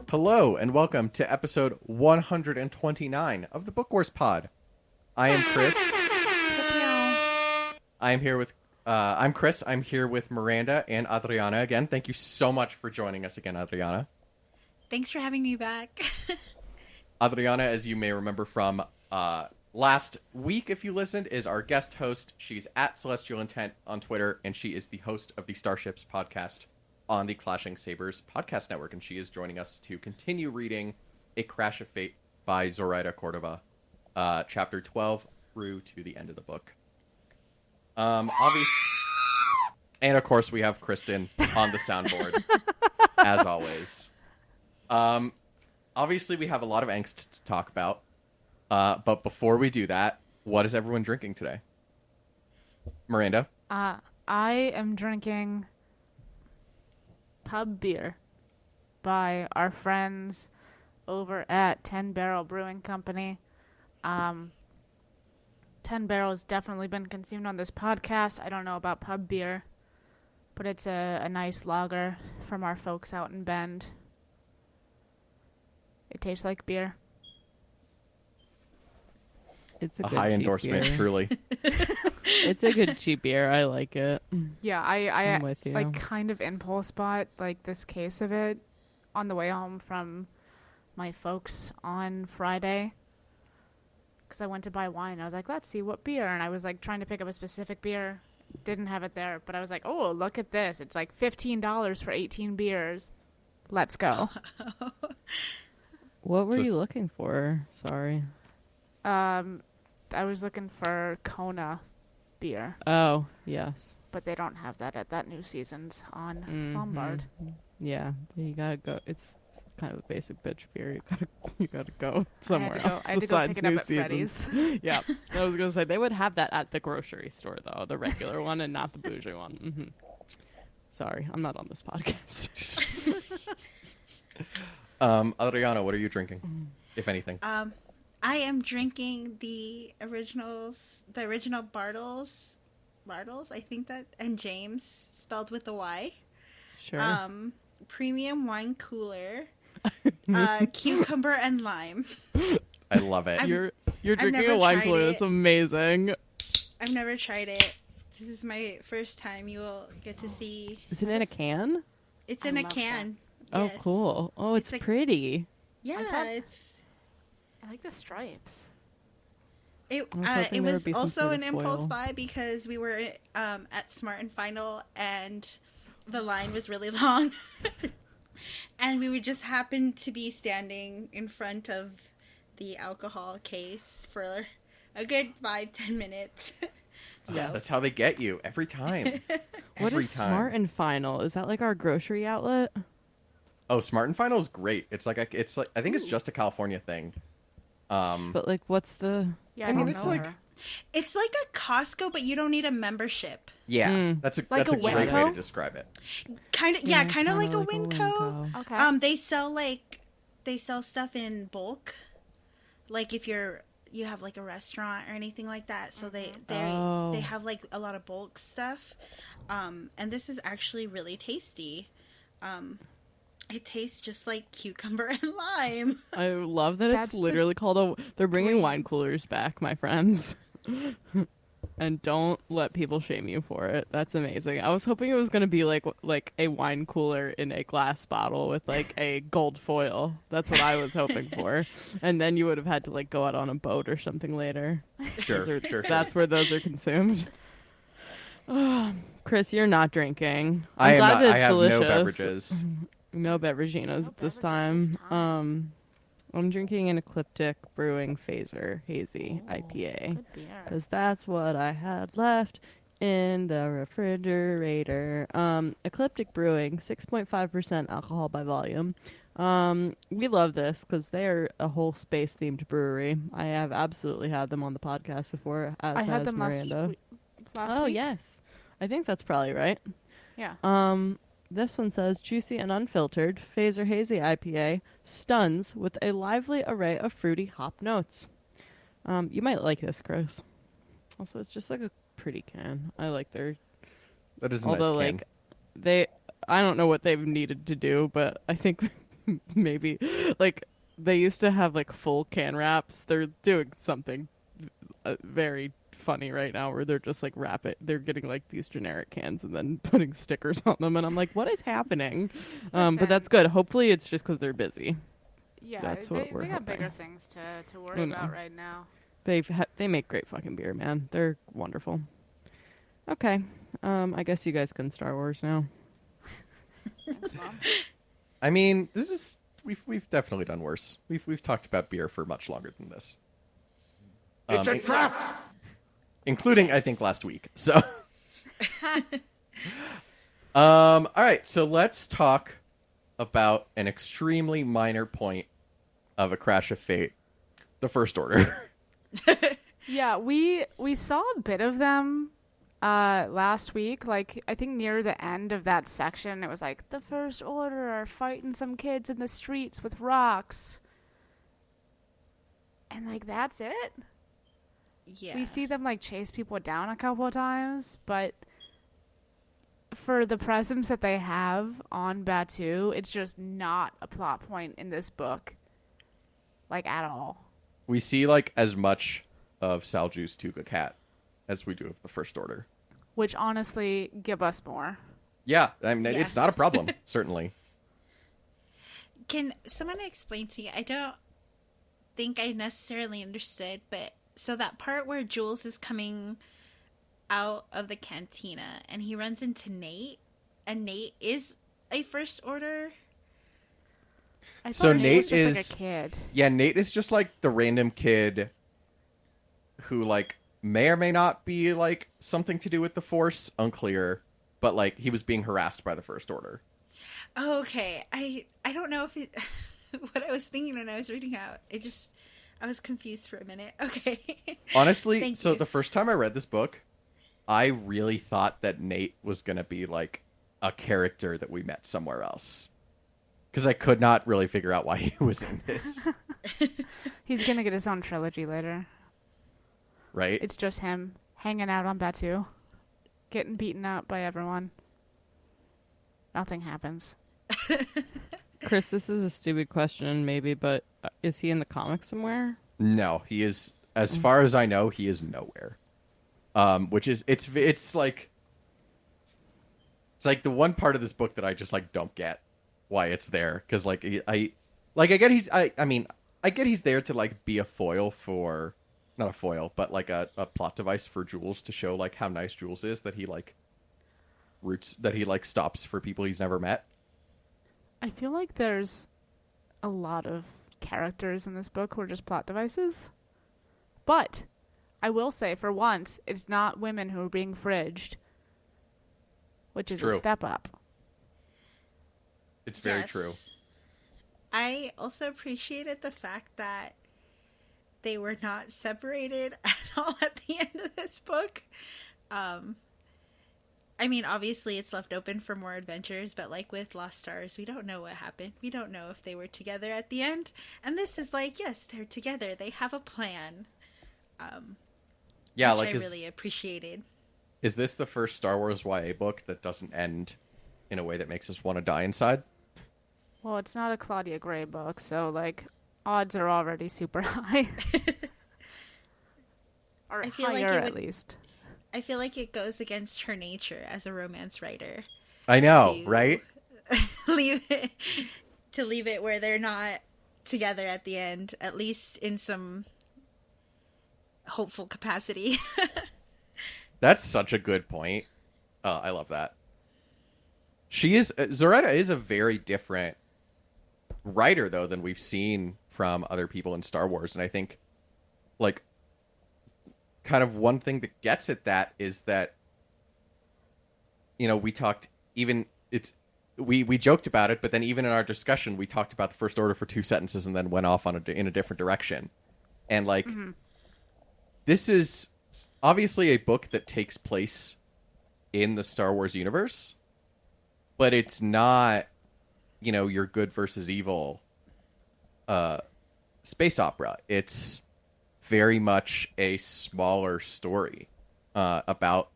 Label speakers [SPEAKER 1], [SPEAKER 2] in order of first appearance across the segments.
[SPEAKER 1] Hello and welcome to episode 129 of the Book Wars Pod. I am Chris. I'm Chris. I'm here with Miranda and Adriana again. Thank you so much for joining us again, Adriana.
[SPEAKER 2] Thanks for having me back.
[SPEAKER 1] Adriana, as you may remember from last week, if you listened, is our guest host. She's at Celestial Intent on Twitter, and she is the host of the Starships podcast on the Clashing Sabers podcast network, and she is joining us to continue reading A Crash of Fate by Zoraida Córdova, chapter 12 through to the end of the book. Obviously, and of course we have Kristen on the soundboard, as always. Obviously we have a lot of angst to talk about, but before we do that, what is everyone drinking today? Miranda?
[SPEAKER 3] I am drinking pub beer by our friends over at 10 Barrel Brewing Company. 10 Barrel has definitely been consumed on this podcast. I don't know about pub beer, but it's a nice lager from our folks out in Bend. It tastes like beer.
[SPEAKER 4] It's
[SPEAKER 1] a high endorsement,
[SPEAKER 4] beer.
[SPEAKER 1] Truly.
[SPEAKER 4] It's a good cheap beer. I like it.
[SPEAKER 3] Yeah,
[SPEAKER 4] I'm with you.
[SPEAKER 3] like kind of impulse bought like this case of it on the way home from my folks on Friday. Because I went to buy wine. I was like, let's see what beer. And I was like trying to pick up a specific beer. Didn't have it there. But I was like, oh, look at this. It's like $15 for 18 beers. Let's go.
[SPEAKER 4] What were you looking for? Sorry.
[SPEAKER 3] I was looking for Kona beer.
[SPEAKER 4] Oh, yes.
[SPEAKER 3] But they don't have that at that new season's on Lombard.
[SPEAKER 4] Yeah, you gotta go. It's kind of a basic bitch beer. You gotta go somewhere else
[SPEAKER 3] I had to go
[SPEAKER 4] besides
[SPEAKER 3] pick it up
[SPEAKER 4] new
[SPEAKER 3] at
[SPEAKER 4] seasons.
[SPEAKER 3] Freddy's.
[SPEAKER 4] Yeah, I was gonna say they would have that at the grocery store though, the regular one and not the bougie one. Mm-hmm. Sorry, I'm not on this podcast.
[SPEAKER 1] Adriana, what are you drinking, if anything?
[SPEAKER 2] I am drinking the original Bartles, I think that, and James, spelled with a Y.
[SPEAKER 4] Sure.
[SPEAKER 2] Premium wine cooler, cucumber and lime.
[SPEAKER 1] I love it.
[SPEAKER 4] You're drinking a wine cooler. That's amazing.
[SPEAKER 2] I've never tried it. This is my first time. You will get to see.
[SPEAKER 4] Is it in a can?
[SPEAKER 2] It's in a can.
[SPEAKER 4] Oh,
[SPEAKER 2] Yes.
[SPEAKER 4] cool. Oh, it's
[SPEAKER 2] like,
[SPEAKER 4] pretty.
[SPEAKER 2] Yeah,
[SPEAKER 3] I like the stripes.
[SPEAKER 2] It
[SPEAKER 4] there
[SPEAKER 2] was
[SPEAKER 4] would be some
[SPEAKER 2] also
[SPEAKER 4] sort
[SPEAKER 2] an
[SPEAKER 4] of
[SPEAKER 2] impulse
[SPEAKER 4] foil.
[SPEAKER 2] buy because we were at Smart and Final and the line was really long. And we would just happen to be standing in front of the alcohol case for a good 5-10 minutes. So.
[SPEAKER 1] That's how they get you every time.
[SPEAKER 4] What is Smart and Final? Is that like our grocery outlet?
[SPEAKER 1] Oh, Smart and Final is great. It's like I think it's just a California thing.
[SPEAKER 4] But like, what's the?
[SPEAKER 3] Yeah,
[SPEAKER 1] I mean,
[SPEAKER 3] don't
[SPEAKER 1] it's
[SPEAKER 3] know
[SPEAKER 1] like
[SPEAKER 3] her.
[SPEAKER 2] It's like a Costco, but you don't need a membership.
[SPEAKER 1] Yeah, that's a
[SPEAKER 3] Like a
[SPEAKER 1] great way
[SPEAKER 3] Winco?
[SPEAKER 1] to describe it.
[SPEAKER 2] Kind of like a Winco.
[SPEAKER 3] Okay.
[SPEAKER 2] They sell stuff in bulk. Like if you have like a restaurant or anything like that, so they have like a lot of bulk stuff. And this is actually really tasty. It tastes just like cucumber and lime.
[SPEAKER 4] I love that
[SPEAKER 3] That's
[SPEAKER 4] it's literally called they're bringing wine coolers back, my friends. And don't let people shame you for it. That's amazing. I was hoping it was going to be like a wine cooler in a glass bottle with like a gold foil. That's what I was hoping for. And then you would have had to like go out on a boat or something later.
[SPEAKER 1] Sure.
[SPEAKER 4] That's where those are consumed. Oh, Chris, you're not drinking.
[SPEAKER 1] I am
[SPEAKER 4] glad
[SPEAKER 1] not.
[SPEAKER 4] that it's
[SPEAKER 1] I have
[SPEAKER 4] delicious.
[SPEAKER 1] no beverages.
[SPEAKER 4] No beveraginos this time. I'm drinking an Ecliptic Brewing Phaser Hazy IPA.
[SPEAKER 3] Good beer.
[SPEAKER 4] Because that's what I had left in the refrigerator. Ecliptic Brewing, 6.5% alcohol by volume. We love this because they're a whole space-themed brewery. I have absolutely had them on the podcast before, as
[SPEAKER 3] I had
[SPEAKER 4] has
[SPEAKER 3] them
[SPEAKER 4] Miranda.
[SPEAKER 3] last
[SPEAKER 4] Oh,
[SPEAKER 3] week.
[SPEAKER 4] yes. I think that's probably right.
[SPEAKER 3] Yeah.
[SPEAKER 4] This one says, juicy and unfiltered, Phaser Hazy IPA stuns with a lively array of fruity hop notes. You might like this, Chris. Also, it's just like a pretty can. I like their...
[SPEAKER 1] That is a
[SPEAKER 4] Although,
[SPEAKER 1] nice can.
[SPEAKER 4] I don't know what they've needed to do, but I think maybe, like, they used to have, like, full can wraps. They're doing something very funny right now where they're just, like, they're getting, like, these generic cans and then putting stickers on them, and I'm like, what is happening? But that's good. Hopefully it's just because they're busy.
[SPEAKER 3] Yeah,
[SPEAKER 4] That's what we're
[SPEAKER 3] they got
[SPEAKER 4] hoping.
[SPEAKER 3] bigger things to worry about right now.
[SPEAKER 4] They make great fucking beer, man. They're wonderful. Okay. I guess you guys can Star Wars now.
[SPEAKER 3] Thanks, Mom.
[SPEAKER 1] I mean, we've definitely done worse. We've talked about beer for much longer than this.
[SPEAKER 5] It's a trap!
[SPEAKER 1] Including, I think, last week. So, all right. So let's talk about an extremely minor point of A Crash of Fate, the First Order.
[SPEAKER 3] Yeah, we saw a bit of them last week. Like, I think near the end of that section, it was like, the First Order are fighting some kids in the streets with rocks. And, like, that's it?
[SPEAKER 2] Yeah.
[SPEAKER 3] We see them, like, chase people down a couple of times, but for the presence that they have on Batu, it's just not a plot point in this book. Like, at all.
[SPEAKER 1] We see, like, as much of Salju's Tuga Cat as we do of the First Order.
[SPEAKER 3] Which, honestly, give us more.
[SPEAKER 1] Yeah, I mean,
[SPEAKER 2] Yeah.
[SPEAKER 1] it's not a problem, certainly.
[SPEAKER 2] Can someone explain to me? I don't think I necessarily understood, but so that part where Jules is coming out of the cantina and he runs into Nate, and Nate is a First Order.
[SPEAKER 3] I
[SPEAKER 1] So
[SPEAKER 3] thought he
[SPEAKER 1] Nate
[SPEAKER 3] was just
[SPEAKER 1] is-
[SPEAKER 3] like a kid.
[SPEAKER 1] Yeah, Nate is just, like, the random kid who, like, may or may not be, like, something to do with the Force. Unclear. But, like, he was being harassed by the First Order.
[SPEAKER 2] Oh, okay. I don't know if it, what I was thinking when I was reading out. I was confused for a minute. Okay.
[SPEAKER 1] Honestly,
[SPEAKER 2] Thank
[SPEAKER 1] so
[SPEAKER 2] you.
[SPEAKER 1] the first time I read this book, I really thought that Nate was going to be, like, a character that we met somewhere else. Because I could not really figure out why he was in this,
[SPEAKER 3] He's gonna get his own trilogy later.
[SPEAKER 1] right?
[SPEAKER 3] It's just him hanging out on Batu, getting beaten up by everyone. Nothing happens.
[SPEAKER 4] Chris, this is a stupid question, maybe, but is he in the comics somewhere?
[SPEAKER 1] No, he is, as far as I know, he is nowhere. Which is, it's like the one part of this book that I just, like, don't get why it's there. Because, like, I get he's there to, like, be a foil for, not a foil, but, like, a plot device for Jules to show, like, how nice Jules is, that he, like, stops for people he's never met.
[SPEAKER 3] I feel like there's a lot of characters in this book who are just plot devices. But I will say, for once, it's not women who are being fridged, which is
[SPEAKER 1] True.
[SPEAKER 3] a step up.
[SPEAKER 1] It's very
[SPEAKER 2] Yes.
[SPEAKER 1] true.
[SPEAKER 2] I also appreciated the fact that they were not separated at all at the end of this book. I mean, obviously it's left open for more adventures, but like with Lost Stars, we don't know what happened. We don't know if they were together at the end. And this is like, yes, they're together. They have a plan.
[SPEAKER 1] Yeah,
[SPEAKER 2] which
[SPEAKER 1] like,
[SPEAKER 2] I really appreciated.
[SPEAKER 1] is this the first Star Wars YA book that doesn't end in a way that makes us want to die inside?
[SPEAKER 3] Well, it's not a Claudia Gray book, so, like, odds are already super high. Or
[SPEAKER 2] I feel like
[SPEAKER 3] higher,
[SPEAKER 2] it
[SPEAKER 3] at
[SPEAKER 2] would-
[SPEAKER 3] least.
[SPEAKER 2] I feel like it goes against her nature as a romance writer.
[SPEAKER 1] I know,
[SPEAKER 2] to
[SPEAKER 1] right?
[SPEAKER 2] leave it where they're not together at the end, at least in some hopeful capacity.
[SPEAKER 1] That's such a good point. I love that. Zoraida is a very different writer, though, than we've seen from other people in Star Wars. And I think, like, kind of one thing that gets at that is that, you know, we joked about it, but then even in our discussion, we talked about the First Order for 2 sentences and then went off in a different direction. And, like, this is obviously a book that takes place in the Star Wars universe, but it's not, your good versus evil space opera. It's very much a smaller story about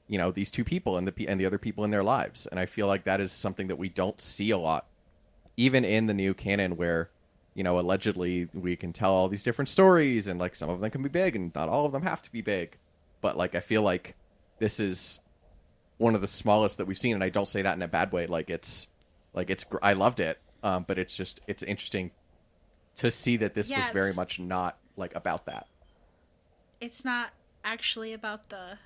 [SPEAKER 1] these two people and the other people in their lives, and I feel like that is something that we don't see a lot, even in the new canon, where allegedly we can tell all these different stories, and like some of them can be big, and not all of them have to be big. But like I feel like this is one of the smallest that we've seen, and I don't say that in a bad way. I loved it, but it's interesting to see that this was very much not like about that.
[SPEAKER 2] It's not actually about the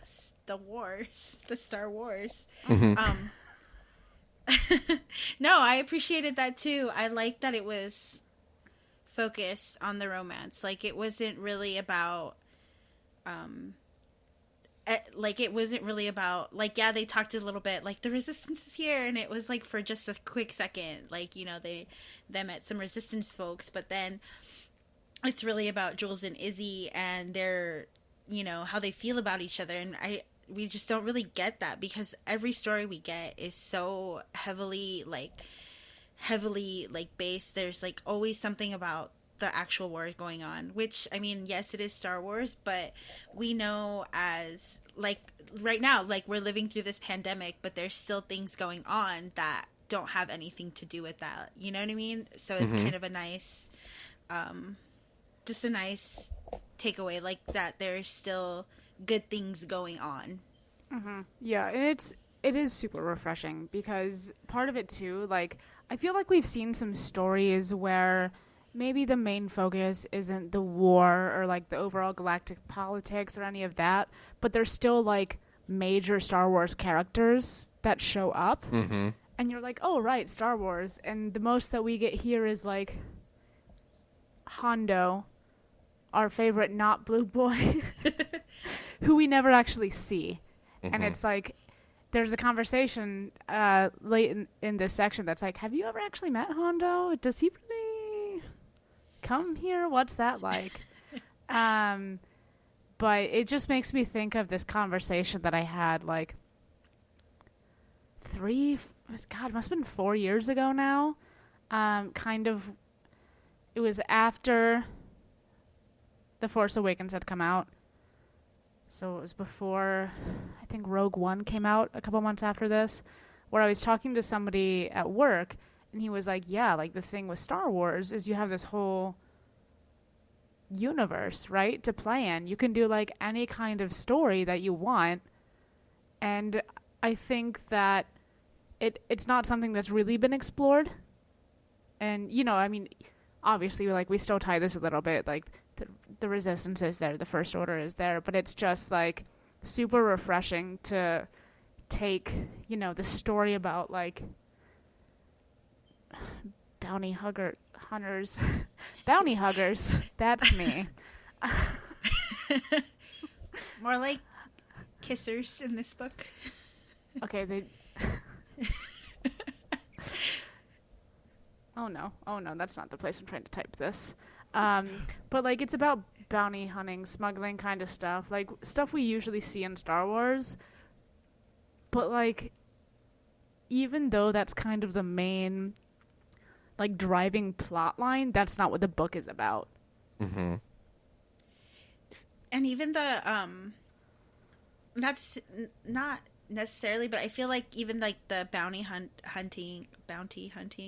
[SPEAKER 2] wars, the Star Wars.
[SPEAKER 1] Mm-hmm.
[SPEAKER 2] No, I appreciated that too. I liked that it was focused on the romance. Like, it wasn't really about yeah, they talked a little bit like the resistance is here, and it was like for just a quick second, like, they met some resistance folks, but then it's really about Jules and Izzy and their, how they feel about each other. And we just don't really get that, because every story we get is so heavily based. There's like always something about the actual war going on, which, I mean, yes, it is Star Wars, but we know, as like right now, like, we're living through this pandemic, but there's still things going on that don't have anything to do with that. You know what I mean? So it's kind of a nice, just a nice takeaway, like that there's still good things going on.
[SPEAKER 3] Mm-hmm. Yeah, and it is super refreshing, because part of it too, like, I feel like we've seen some stories where maybe the main focus isn't the war or like the overall galactic politics or any of that, but there's still like major Star Wars characters that show up, and you're like, oh right, Star Wars, and the most that we get here is like Hondo, our favorite not blue boy, who we never actually see. And it's like, there's a conversation late in this section that's like, have you ever actually met Hondo? Does he really come here? What's that like? But it just makes me think of this conversation that I had like it must have been 4 years ago now. It was after The Force Awakens had come out. So it was before, I think Rogue One came out a couple months after this, where I was talking to somebody at work, and he was like, yeah, like the thing with Star Wars is you have this whole universe, right, to play in. You can do like any kind of story that you want, and I think that it's not something that's really been explored. And, I mean, obviously, like, we still tie this a little bit, like, the resistance is there, the First Order is there, but it's just like super refreshing to take, the story about like bounty hunters, bounty huggers. That's me.
[SPEAKER 2] More like kissers in this book.
[SPEAKER 3] Okay, Oh no, that's not the place I'm trying to type this. But like, it's about bounty hunting, smuggling kind of stuff, like stuff we usually see in Star Wars. But like, even though that's kind of the main like driving plot line, that's not what the book is about.
[SPEAKER 1] Mm-hmm.
[SPEAKER 2] And even the not necessarily, but I feel like even like the bounty hunting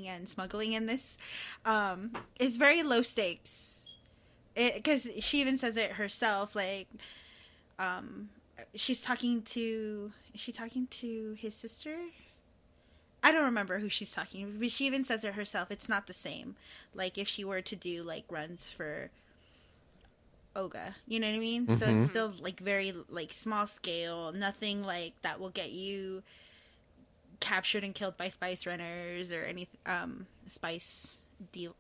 [SPEAKER 2] and smuggling in this is very low stakes, because she even says it herself, like is she talking to his sister? I don't remember who she's talking, but she even says it herself. It's not the same. Like if she were to do like runs for Oga, you know what I mean? Mm-hmm. So it's still like very like small scale, nothing like that will get you captured and killed by spice runners or any spice dealers,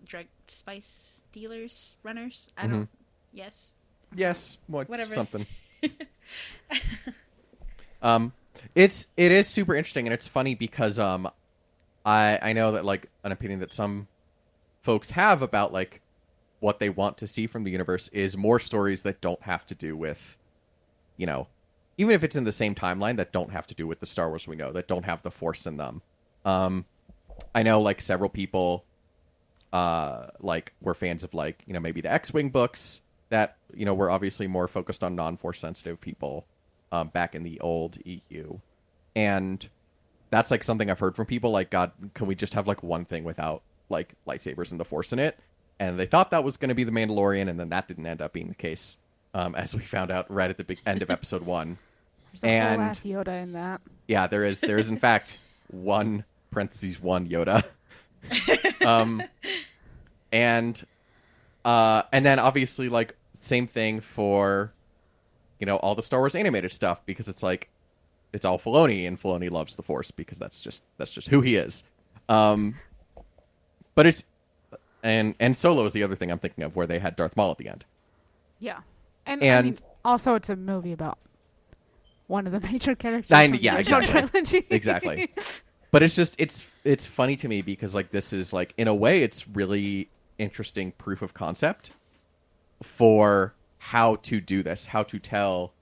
[SPEAKER 2] runners. I don't. Yes,
[SPEAKER 1] whatever, something. It is super interesting, and it's funny because I know that like an opinion that some folks have about like what they want to see from the universe is more stories that don't have to do with you know, even if it's in the same timeline, that don't have to do with the Star Wars we know, that don't have the Force in them. I know, like, several people, like, were fans of, like, you know, maybe the X-Wing books that, you know, were obviously more focused on non-Force sensitive people back in the old EU. And that's, like, something I've heard from people, like, God, can we just have, like, one thing without, like, lightsabers and the Force in it? And they thought that was going to be The Mandalorian, and then that didn't end up being the case, as we found out right at the end of episode 1.
[SPEAKER 3] There's a whole ass Yoda in that.
[SPEAKER 1] Yeah, there is in fact one Yoda. And then obviously, like, same thing for, you know, all the Star Wars animated stuff, because it's like, it's all Filoni, and Filoni loves the Force because that's just who he is. But it's and Solo is the other thing I'm thinking of, where they had Darth Maul at the end.
[SPEAKER 3] Yeah, and I mean, also it's a movie about one of the major characters. Trilogy.
[SPEAKER 1] Exactly. But it's just it's funny to me because, like, this is, like, in a way it's really interesting proof of concept for how to do this, how to tell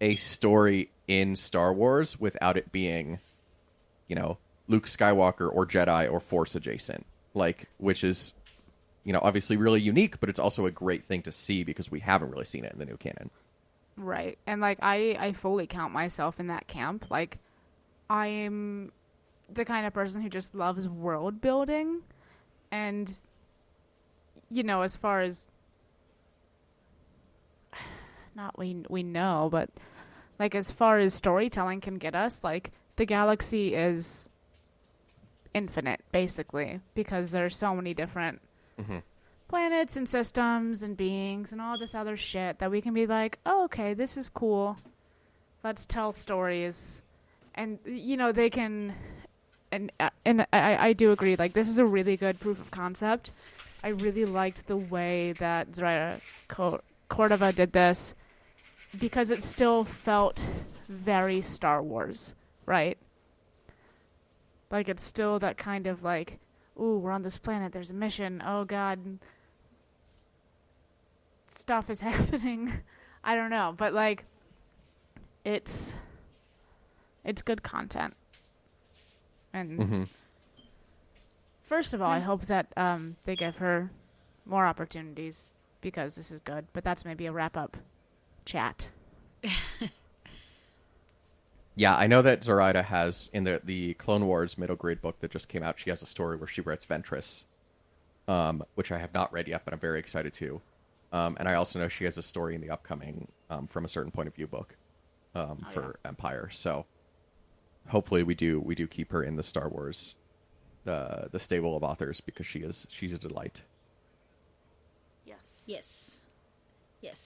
[SPEAKER 1] a story in Star Wars without it being, you know, Luke Skywalker or Jedi or Force adjacent, like, which is, you know, obviously really unique, but it's also a great thing to see because we haven't really seen it in the new canon.
[SPEAKER 3] Right. And, like, I fully count myself in that camp. Like, I am the kind of person who just loves world building, and, you know, as far as not we know, but, like, as far as storytelling can get us, like, the galaxy is infinite, basically, because there's so many different planets and systems and beings and all this other shit that we can be like, oh, okay, this is cool, let's tell stories. And, you know, they can, and I do agree, like, this is a really good proof of concept. I really liked the way that Zoraida Córdova did this, because it still felt very Star Wars, right? Like, it's still that kind of, like, ooh, we're on this planet, there's a mission, oh god, stuff is happening. I don't know, but, like, it's good content. And first of all, I hope that they give her more opportunities, because this is good. But that's maybe a wrap-up chat.
[SPEAKER 1] Yeah, I know that Zoraida has, in the Clone Wars middle grade book that just came out, she has a story where she writes Ventress, which I have not read yet, but I'm very excited to. And I also know she has a story in the upcoming From a Certain Point of View book for Empire. So hopefully we do keep her in the Star Wars, the stable of authors, because she's a delight.
[SPEAKER 3] Yes.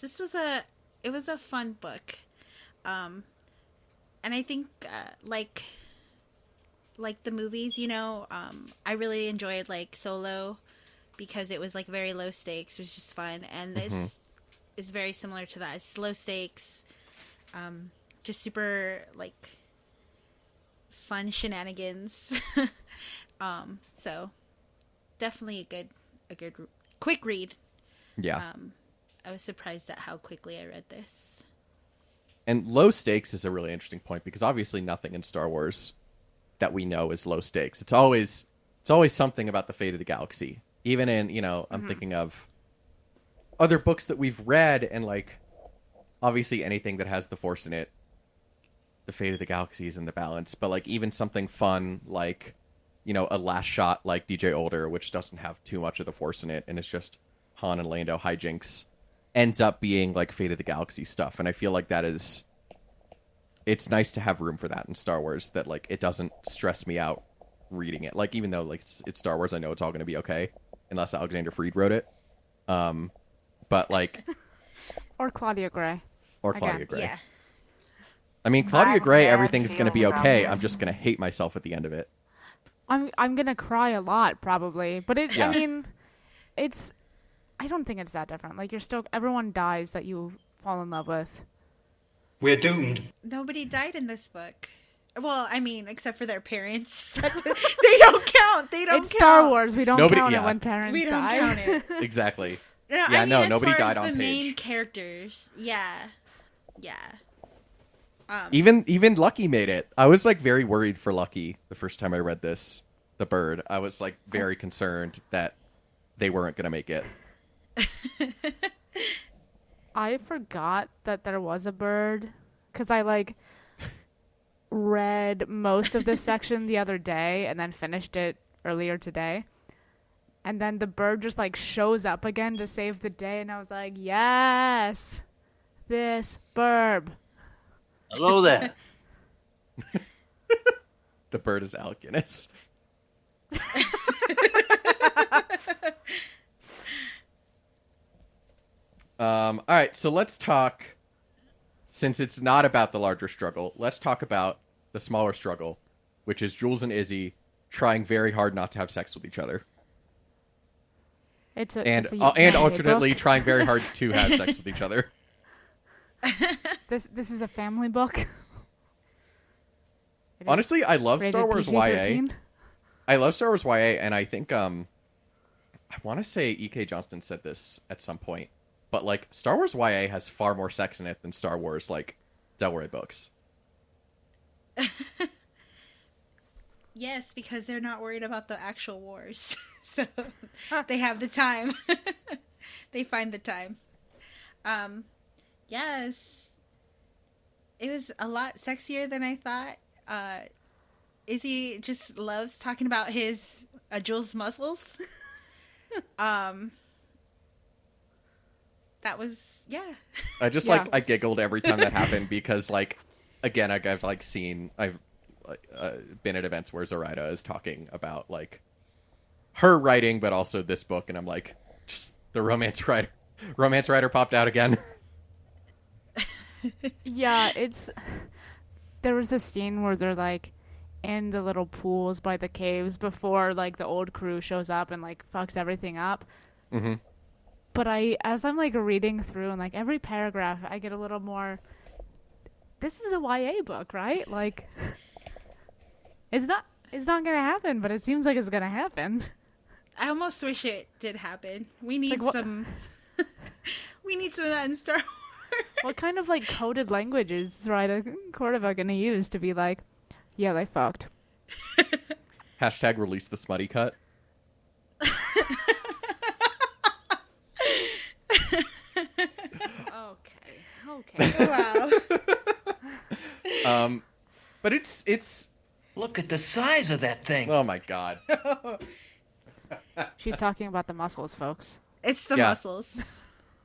[SPEAKER 2] This was a fun book, and I think like the movies, you know, I really enjoyed, like, Solo, because it was, like, very low stakes. It was just fun, and this is very similar to that. It's low stakes, just super, like, fun shenanigans. So definitely a good quick read.
[SPEAKER 1] Yeah.
[SPEAKER 2] I was surprised at how quickly I read this.
[SPEAKER 1] And low stakes is a really interesting point, because obviously nothing in Star Wars that we know is low stakes. It's always something about the fate of the galaxy. Even in, you know, I'm thinking of other books that we've read, and, like, obviously anything that has the Force in it, the fate of the galaxy is in the balance. But, like, even something fun like, you know, a Last Shot like DJ Older, which doesn't have too much of the Force in it, and it's just Han and Lando hijinks, ends up being, like, fate of the galaxy stuff. And I feel like it's nice to have room for that in Star Wars, that, like, it doesn't stress me out reading it. Like, even though, like, it's Star Wars, I know it's all going to be okay, unless Alexander Freed wrote it. But, like,
[SPEAKER 3] or Claudia Gray.
[SPEAKER 2] Yeah.
[SPEAKER 1] I mean, Claudia Gray, everything's going to be okay. I'm just going to hate myself at the end of it.
[SPEAKER 3] I'm going to cry a lot, probably. But I mean, I don't think it's that different. Like, everyone dies that you fall in love with.
[SPEAKER 5] We're doomed.
[SPEAKER 2] Nobody died in this book. Well, I mean, except for their parents. They don't count. They don't count.
[SPEAKER 3] It's Star Wars. We don't count it when parents die.
[SPEAKER 2] We don't count it.
[SPEAKER 1] Exactly.
[SPEAKER 2] I mean,
[SPEAKER 1] nobody died on
[SPEAKER 2] the
[SPEAKER 1] page.
[SPEAKER 2] main characters. Yeah. Yeah.
[SPEAKER 1] Even Lucky made it. I was like very worried for Lucky the first time I read this. The bird. I was like very concerned that they weren't gonna make it.
[SPEAKER 3] I forgot that there was a bird because I like read most of this section the other day and then finished it earlier today. And then the bird just like shows up again to save the day, and I was like, yes, this burb.
[SPEAKER 5] Hello there.
[SPEAKER 1] The bird is Alec Guinness. All right, so let's talk. Since it's not about the larger struggle, let's talk about the smaller struggle, which is Jules and Izzy trying very hard not to have sex with each other,
[SPEAKER 3] It's
[SPEAKER 1] and
[SPEAKER 3] a YA
[SPEAKER 1] alternately
[SPEAKER 3] book.
[SPEAKER 1] trying very hard to have sex with each other.
[SPEAKER 3] This is a family book. It is
[SPEAKER 1] Honestly, I love
[SPEAKER 3] rated
[SPEAKER 1] Star Wars YA.
[SPEAKER 3] PG-13.
[SPEAKER 1] I love Star Wars YA, and I think I want to say E.K. Johnston said this at some point, but like Star Wars YA has far more sex in it than Star Wars like Delray books.
[SPEAKER 2] Yes, because they're not worried about the actual wars. So they have the time. They find the time. Yes. It was a lot sexier than I thought. Izzy just loves talking about his Jules' muscles. That was, yeah.
[SPEAKER 1] I just
[SPEAKER 3] Yeah.
[SPEAKER 1] like I giggled every time that happened because like again I've been at events where Zoraida is talking about like her writing, but also this book, and I'm like, just the romance writer popped out again.
[SPEAKER 3] Yeah, there was this scene where they're like in the little pools by the caves before like the old crew shows up and like fucks everything up.
[SPEAKER 1] Mm-hmm.
[SPEAKER 3] But as I'm like reading through and like every paragraph, I get a little more. This is a YA book, right? Like, it's not gonna happen, but it seems like it's gonna happen.
[SPEAKER 2] I almost wish it did happen. We need
[SPEAKER 3] Like what-
[SPEAKER 2] some. We need some of that in Star Wars.
[SPEAKER 3] What kind of like coded language is Zoraida Córdova gonna use to be like, yeah, they fucked?
[SPEAKER 1] Hashtag release the smutty cut.
[SPEAKER 3] Okay.
[SPEAKER 2] Wow.
[SPEAKER 1] But it's
[SPEAKER 5] Look at the size of that thing.
[SPEAKER 1] oh my god.
[SPEAKER 3] She's talking about the muscles, folks.
[SPEAKER 2] It's the
[SPEAKER 1] Yeah.
[SPEAKER 2] muscles.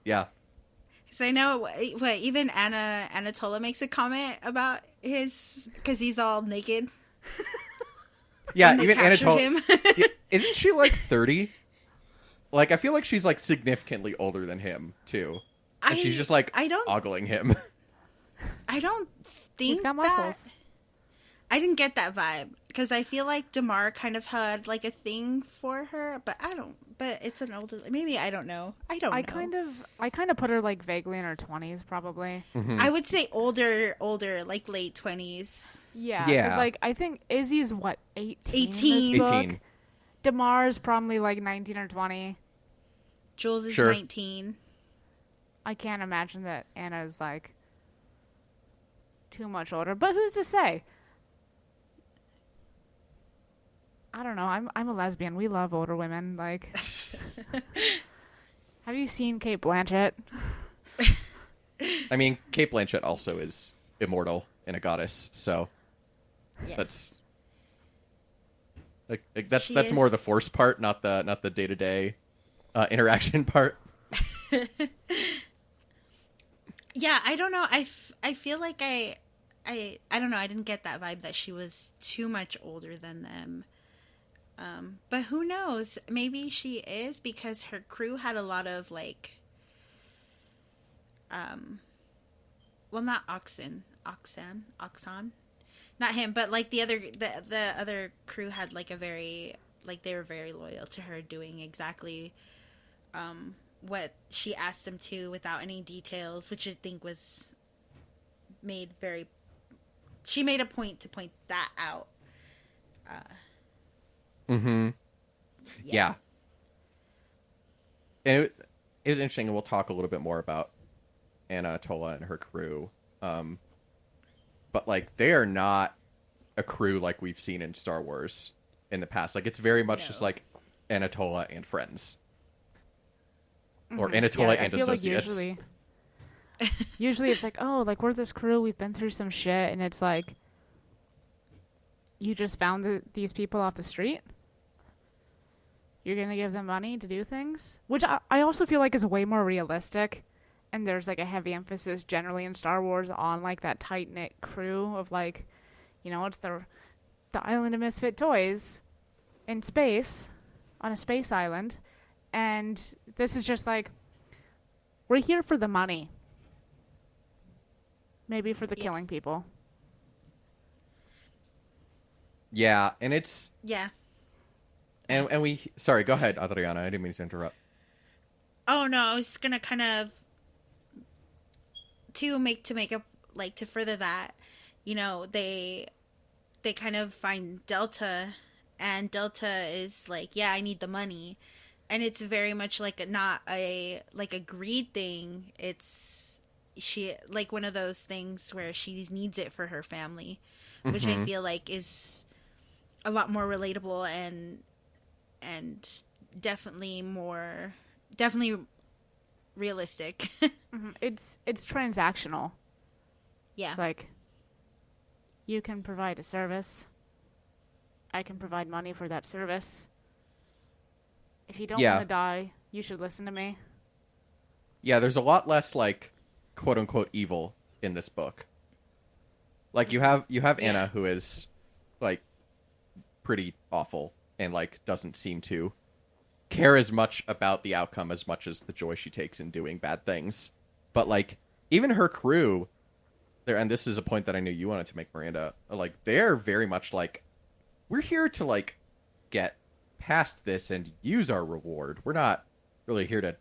[SPEAKER 1] Yeah.
[SPEAKER 2] Because I know what even Anatola makes a comment about his, because he's all naked.
[SPEAKER 1] Yeah,
[SPEAKER 2] when they
[SPEAKER 1] even
[SPEAKER 2] capture
[SPEAKER 1] Anatole
[SPEAKER 2] him.
[SPEAKER 1] Yeah, isn't she like 30? Like I feel like she's like significantly older than him too. And she's just like ogling him.
[SPEAKER 2] I don't think
[SPEAKER 3] He's got
[SPEAKER 2] that.
[SPEAKER 3] muscles.
[SPEAKER 2] I didn't get that vibe because I feel like Damar kind of had like a thing for her, but I don't. But it's an older. Maybe I don't know. I don't know.
[SPEAKER 3] I kind of put her like vaguely in her 20s, probably.
[SPEAKER 2] I would say older, like late 20s.
[SPEAKER 3] Yeah.
[SPEAKER 1] Yeah.
[SPEAKER 3] 'Cause, like I think Izzy's what 18. in
[SPEAKER 2] 18.
[SPEAKER 3] this book?
[SPEAKER 1] 18.
[SPEAKER 3] Damar's probably like 19 or 20.
[SPEAKER 2] Jules is
[SPEAKER 1] Sure.
[SPEAKER 2] 19.
[SPEAKER 3] I can't imagine that Anna's like too much older, but who's to say? I don't know. I'm a lesbian. We love older women. Like, have you seen Kate Blanchett?
[SPEAKER 1] I mean, Kate Blanchett also is immortal and a goddess, so
[SPEAKER 2] Yes.
[SPEAKER 1] that's
[SPEAKER 2] She
[SPEAKER 1] that's more
[SPEAKER 2] is-
[SPEAKER 1] the force part, not the day-to-day interaction part.
[SPEAKER 2] Yeah, I don't know. I feel like I don't know. I didn't get that vibe that she was too much older than them. But who knows? Maybe she is, because her crew had a lot of like, well, not Oxen, not him, but like the other crew had like a very, like they were very loyal to her, doing exactly what she asked them to without any details, which I think was made very. She made a point to point that out.
[SPEAKER 1] Mm-hmm. Yeah. And it was interesting, and we'll talk a little bit more about Anna Tola and her crew But like they are not a crew like we've seen in Star Wars in the past. Like it's very much just like Anatola and friends, or Anatola and
[SPEAKER 3] I feel like
[SPEAKER 1] associates.
[SPEAKER 3] usually it's like, oh, like we're this crew, we've been through some shit, and it's like you just found these people off the street. You're gonna give them money to do things, which I also feel like is way more realistic. And there's like a heavy emphasis generally in Star Wars on like that tight knit crew of like, you know, it's the island of misfit toys in space, on a space island, and this is just like, we're here for the money, maybe for the killing people.
[SPEAKER 1] Yeah, and it's
[SPEAKER 2] Yeah.
[SPEAKER 1] and we sorry, go ahead, Adriana. I didn't mean to interrupt.
[SPEAKER 2] Oh no, I was gonna kind of to make up, like, to further that, you know, they kind of find Delta, and Delta is like, yeah, I need the money, and it's very much like not a greed thing. It's she like one of those things where she needs it for her family, which I feel like is a lot more relatable and definitely realistic.
[SPEAKER 3] It's transactional.
[SPEAKER 2] Yeah.
[SPEAKER 3] It's like, you can provide a service, I can provide money for that service. If you don't want to die, you should listen to me.
[SPEAKER 1] Yeah, there's a lot less like quote unquote evil in this book. Like you have Anna, who is like pretty awful and like doesn't seem to care as much about the outcome as much as the joy she takes in doing bad things. But like even her crew there, and this is a point that I knew you wanted to make, Miranda, like they're very much like, we're here to like get past this and use our reward. We're not really here to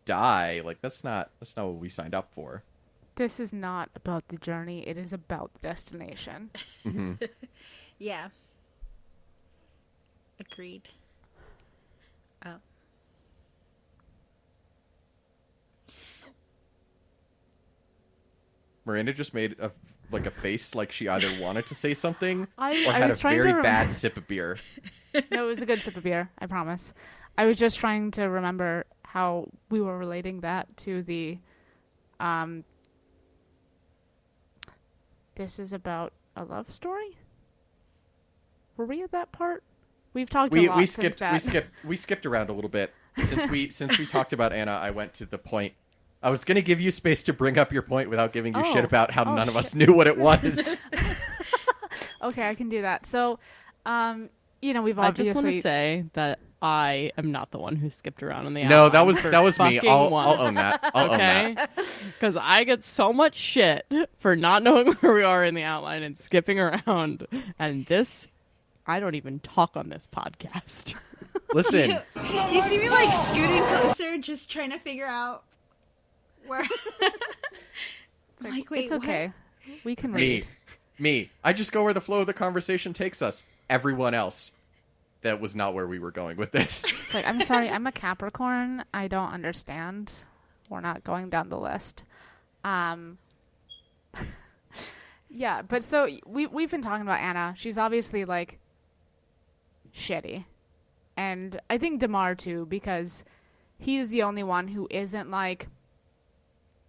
[SPEAKER 1] die. Like that's not what we signed up for.
[SPEAKER 3] This is not about the journey, it is about the destination.
[SPEAKER 1] Mm-hmm.
[SPEAKER 2] Yeah. Agreed. Oh.
[SPEAKER 1] Miranda just made a face like she either wanted to say something or
[SPEAKER 3] I
[SPEAKER 1] had a
[SPEAKER 3] was trying
[SPEAKER 1] very
[SPEAKER 3] to
[SPEAKER 1] bad sip of beer.
[SPEAKER 3] No, it was a good sip of beer, I promise. I was just trying to remember how we were relating that to the this is about a love story? Were we at that part? We've talked a lot
[SPEAKER 1] we
[SPEAKER 3] since
[SPEAKER 1] skipped
[SPEAKER 3] that.
[SPEAKER 1] we skipped around a little bit. Since we talked about Anna, I went to the point. I was going to give you space to bring up your point without giving you shit about how none of us knew what it was.
[SPEAKER 3] Okay, I can do that. So, you know, we've
[SPEAKER 4] I
[SPEAKER 3] obviously...
[SPEAKER 4] just want to say that I am not the one who skipped around on the
[SPEAKER 1] No,
[SPEAKER 4] outline
[SPEAKER 1] that was me. I'll
[SPEAKER 4] once.
[SPEAKER 1] own that. I'll own that.
[SPEAKER 4] Because I get so much shit for not knowing where we are in the outline and skipping around. And this, I don't even talk on this podcast.
[SPEAKER 1] Listen.
[SPEAKER 2] You see me like scooting closer, just trying to figure out where. Like, wait,
[SPEAKER 3] it's okay.
[SPEAKER 2] what?
[SPEAKER 3] We can read.
[SPEAKER 1] Me. I just go where the flow of the conversation takes us. Everyone else. That was not where we were going with this.
[SPEAKER 3] It's like, I'm sorry, I'm a Capricorn. I don't understand. We're not going down the list. Yeah, but so we've been talking about Anna. She's obviously like shitty. And I think Damar too, because he's the only one who isn't like,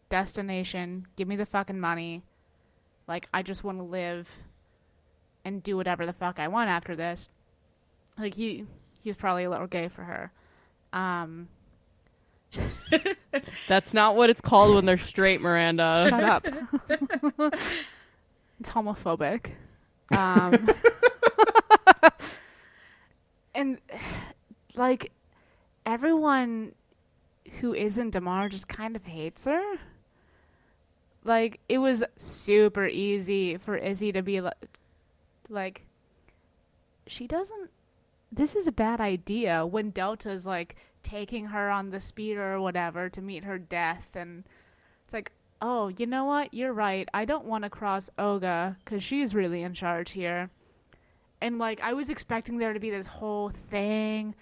[SPEAKER 3] destination, give me the fucking money. Like, I just want to live and do whatever the fuck I want after this. Like, he's probably a little gay for her.
[SPEAKER 4] That's not what it's called when they're straight, Miranda.
[SPEAKER 3] Shut up. It's homophobic. And, like, everyone who isn't Damar just kind of hates her. Like, it was super easy for Izzy to be like, she doesn't... This is a bad idea when Delta's, like, taking her on the speeder or whatever to meet her death. And it's like, oh, you know what? You're right. I don't want to cross Olga because she's really in charge here. And, like, I was expecting there to be this whole thing,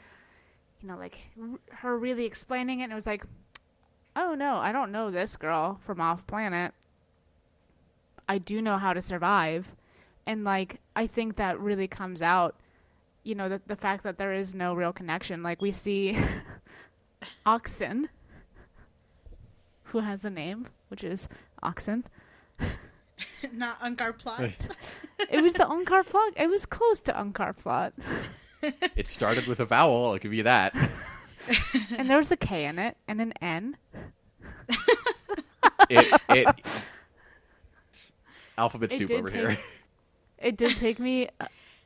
[SPEAKER 3] you know, like, her really explaining it. And it was like, oh, no, I don't know this girl from off planet. I do know how to survive. And, like, I think that really comes out, you know, the fact that there is no real connection. Like, we see Oxen, who has a name, which is Oxen.
[SPEAKER 2] Not Unkar plot.
[SPEAKER 3] It was the Unkar plot. It was close to Unkar plot.
[SPEAKER 1] It started with a vowel, I'll give you that.
[SPEAKER 3] And there was a K in it and an N.
[SPEAKER 1] Alphabet soup over here.
[SPEAKER 3] It did take me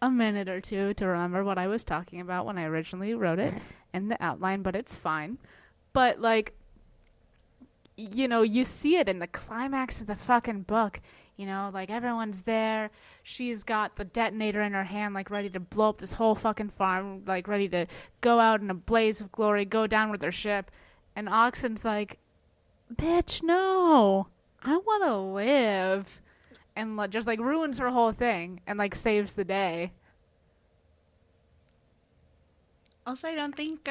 [SPEAKER 3] a minute or two to remember what I was talking about when I originally wrote it in the outline, but it's fine. But, like, you know, you see it in the climax of the fucking book. You know, like, everyone's there. She's got the detonator in her hand, like, ready to blow up this whole fucking farm, like, ready to go out in a blaze of glory, go down with her ship. And Oxen's like, bitch, no. I want to live. And just, like, ruins her whole thing and, like, saves the day.
[SPEAKER 2] Also, I don't think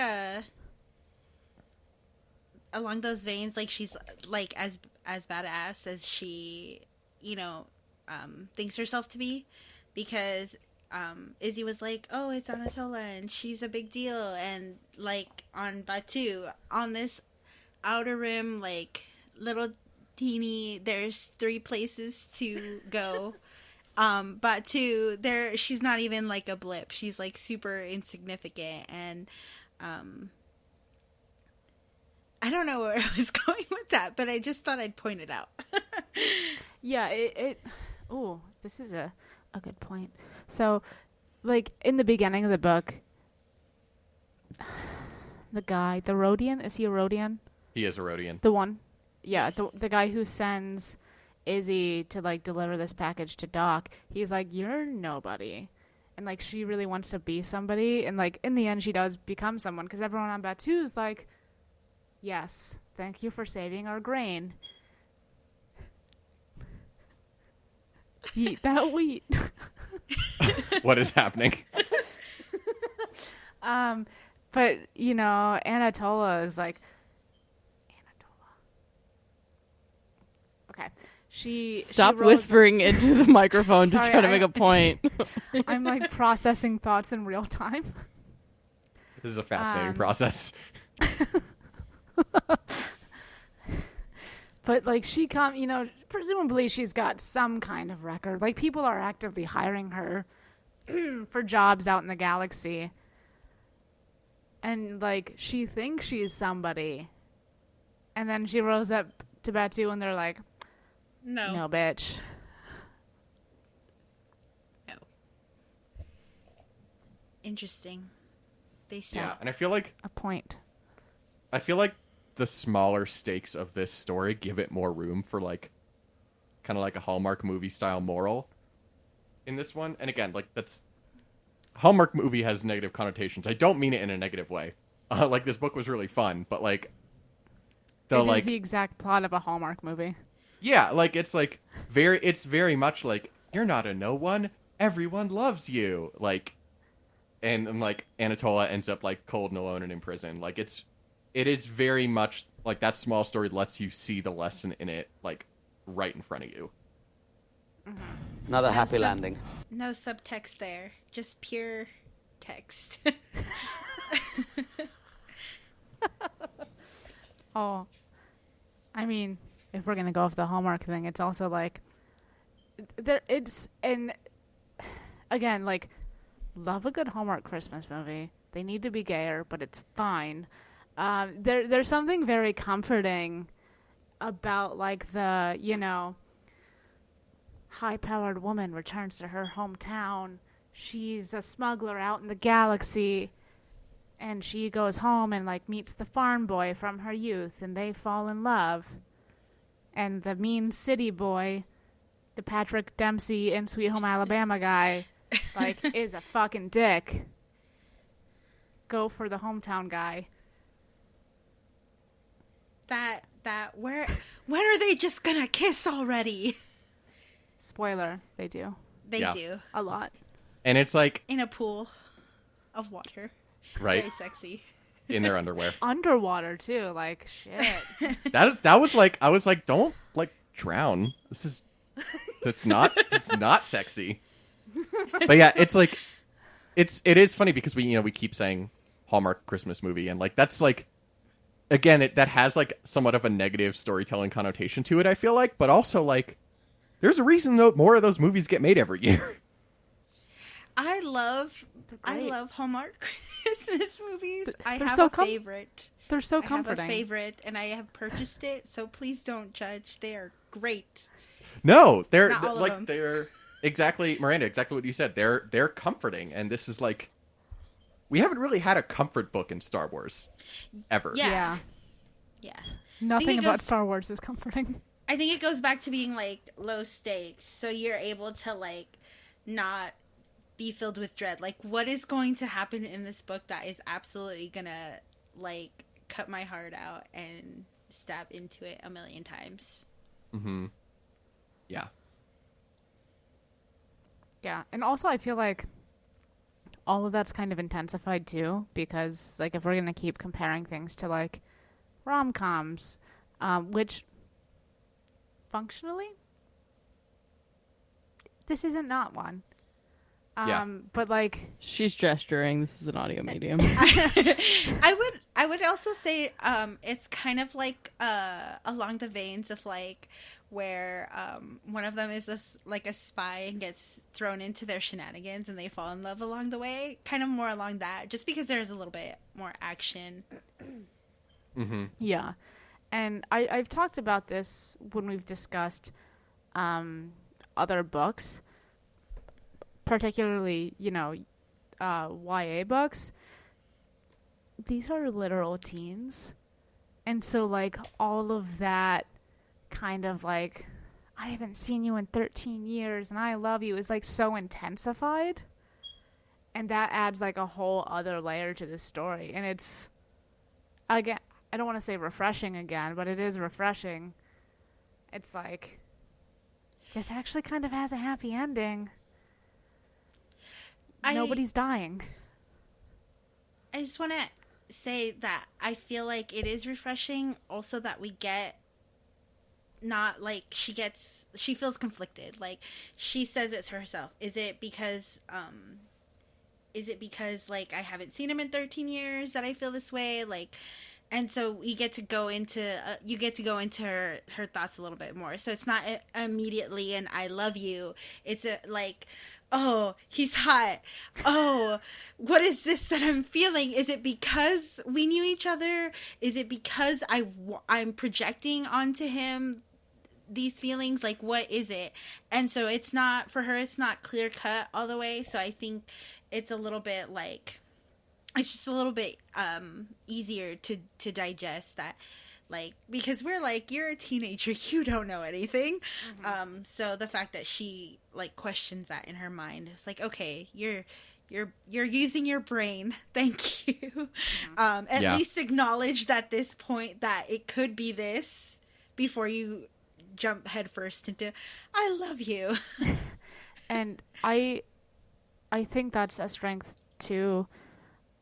[SPEAKER 2] along those veins, like, she's, like, as badass as she, you know, thinks herself to be, because Izzy was like, oh, it's Anatola and she's a big deal, and, like, on Batu, on this outer rim, like, little teeny, there's 3 places to go. Batu, she's not even, like, a blip. She's, like, super insignificant, and I don't know where I was going with that, but I just thought I'd point it out.
[SPEAKER 3] Yeah, oh, this is a good point. So, like, in the beginning of the book, the guy, the Rhodian, is he a Rhodian?
[SPEAKER 1] He is a Rhodian.
[SPEAKER 3] The one? Yeah,
[SPEAKER 2] Yes.
[SPEAKER 3] the guy who sends Izzy to, like, deliver this package to Doc, he's like, you're nobody. And, like, she really wants to be somebody, and, like, in the end she does become someone, because everyone on Batu is like, yes, thank you for saving our grain. Eat that wheat.
[SPEAKER 1] What is happening?
[SPEAKER 3] But, you know, Anatola is like, okay.
[SPEAKER 4] Stop
[SPEAKER 3] she rose
[SPEAKER 4] whispering into the microphone to
[SPEAKER 3] Sorry,
[SPEAKER 4] try to make a point.
[SPEAKER 3] I'm, like, processing thoughts in real time.
[SPEAKER 1] This is a fascinating process.
[SPEAKER 3] But, like, you know, presumably she's got some kind of record. Like, people are actively hiring her for jobs out in the galaxy. And, like, she thinks she's somebody. And then she rose up to Batu and they're like, no, bitch.
[SPEAKER 2] No. Interesting. They saw.
[SPEAKER 1] Yeah, and I feel like
[SPEAKER 3] A point.
[SPEAKER 1] the smaller stakes of this story give it more room for, like, kind of like a Hallmark movie style moral in this one. And again, like, that's Hallmark movie has negative connotations. I don't mean it in a negative way. Like, this book was really fun, but, like,
[SPEAKER 3] It is the exact plot of a Hallmark movie.
[SPEAKER 1] yeah, like, it's very much like, you're not a no one, everyone loves you, like, and like Anatola ends up, like, cold and alone and in prison. Like, it is very much like that small story lets you see the lesson in it, like, right in front of you.
[SPEAKER 6] Another happy landing.
[SPEAKER 2] No subtext there. Just pure text.
[SPEAKER 3] Oh, I mean, if we're gonna go off the Hallmark thing, it's also like and again, like, love a good Hallmark Christmas movie. They need to be gayer, but it's fine. There's something very comforting about, like, the, you know, high-powered woman returns to her hometown. She's a smuggler out in the galaxy. And she goes home and, like, meets the farm boy from her youth, and they fall in love. And the mean city boy, the Patrick Dempsey in Sweet Home Alabama guy, like, is a fucking dick. Go for the hometown guy.
[SPEAKER 2] When are they just gonna kiss already?
[SPEAKER 3] Spoiler, they do.
[SPEAKER 2] They
[SPEAKER 1] Yeah.
[SPEAKER 2] do.
[SPEAKER 3] A lot.
[SPEAKER 1] And it's like,
[SPEAKER 2] In a pool of water.
[SPEAKER 1] right,
[SPEAKER 2] Very sexy.
[SPEAKER 1] in their underwear.
[SPEAKER 3] Underwater, too. Like, shit.
[SPEAKER 1] That was like, I was like, don't, like, drown. This is It's not sexy. But yeah, it's like it is funny because we keep saying Hallmark Christmas movie, and like that's like again that has like somewhat of a negative storytelling connotation to it, I feel like, but also like there's a reason that more of those movies get made every year.
[SPEAKER 2] I love Hallmark Christmas movies. I have
[SPEAKER 3] so
[SPEAKER 2] a favorite.
[SPEAKER 3] They're so
[SPEAKER 2] I
[SPEAKER 3] comforting.
[SPEAKER 2] have a favorite, and I have purchased it, so please don't judge. They are great.
[SPEAKER 1] No, they're
[SPEAKER 2] Not all of them.
[SPEAKER 1] they're exactly, Miranda, exactly what you said. They're comforting, and this is like we haven't really had a comfort book in Star Wars ever.
[SPEAKER 2] Yeah.
[SPEAKER 3] Nothing
[SPEAKER 2] it
[SPEAKER 3] about
[SPEAKER 2] goes-
[SPEAKER 3] Star Wars is comforting.
[SPEAKER 2] I think it goes back to being like low stakes, so you're able to like not be filled with dread. Like, what is going to happen in this book that is absolutely gonna like cut my heart out and stab into it a million times?
[SPEAKER 1] Mm-hmm. Yeah.
[SPEAKER 3] Yeah, and also I feel like all of that's kind of intensified too, because like if we're gonna keep comparing things to like rom-coms, which functionally this isn't not one. But like
[SPEAKER 4] She's gesturing. This is an audio medium.
[SPEAKER 2] I would also say it's kind of like along the veins of like where one of them is like a spy and gets thrown into their shenanigans and they fall in love along the way, kind of more along that, just because there's a little bit more action.
[SPEAKER 1] Mm-hmm.
[SPEAKER 3] yeah. And I've talked about this when we've discussed other books, particularly, YA books. These are literal teens. And so, like, all of that kind of, like, I haven't seen you in 13 years and I love you is, like, so intensified. And that adds, like, a whole other layer to the story. And it's, again, I don't want to say refreshing again, but it is refreshing. It's like, this actually kind of has a happy ending. Nobody's dying.
[SPEAKER 2] I just want to say that I feel like it is refreshing also that we get not like she feels conflicted. Like she says it to herself. Is it because like I haven't seen him in 13 years that I feel this way? Like, and so you get to go into her thoughts a little bit more. So it's not immediately an I love you. It's like, oh, he's hot. Oh, what is this that I'm feeling? Is it because we knew each other? Is it because I'm projecting onto him these feelings? Like, what is it? And so it's not, for her, it's not clear cut all the way. So I think it's a little bit like, it's just a little bit easier to digest that, like, because we're like, you're a teenager, you don't know anything. Mm-hmm. So the fact that she like questions that in her mind is like, okay, you're using your brain. Thank you. At least acknowledge that this point that it could be this before you jump headfirst into I love you.
[SPEAKER 3] And I think that's a strength too,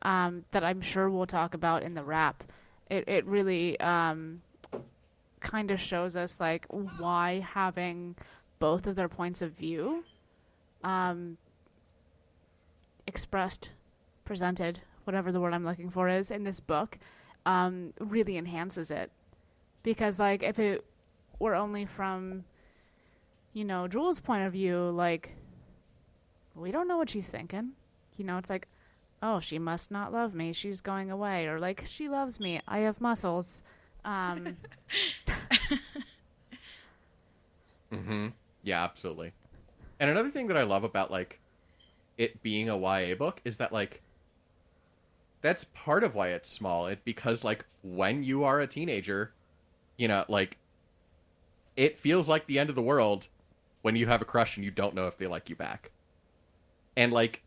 [SPEAKER 3] that I'm sure we'll talk about in the wrap. It really kind of shows us like why having both of their points of view expressed, presented, whatever the word I'm looking for is in this book, really enhances it. Because like if it were only from, Jules' point of view, like we don't know what she's thinking. It's like, oh, she must not love me. She's going away. Or like, she loves me. I have muscles.
[SPEAKER 1] Mm-hmm. Yeah, absolutely. And another thing that I love about like it being a YA book is that like that's part of why it's small. Because like when you are a teenager, like it feels like the end of the world when you have a crush and you don't know if they like you back. And like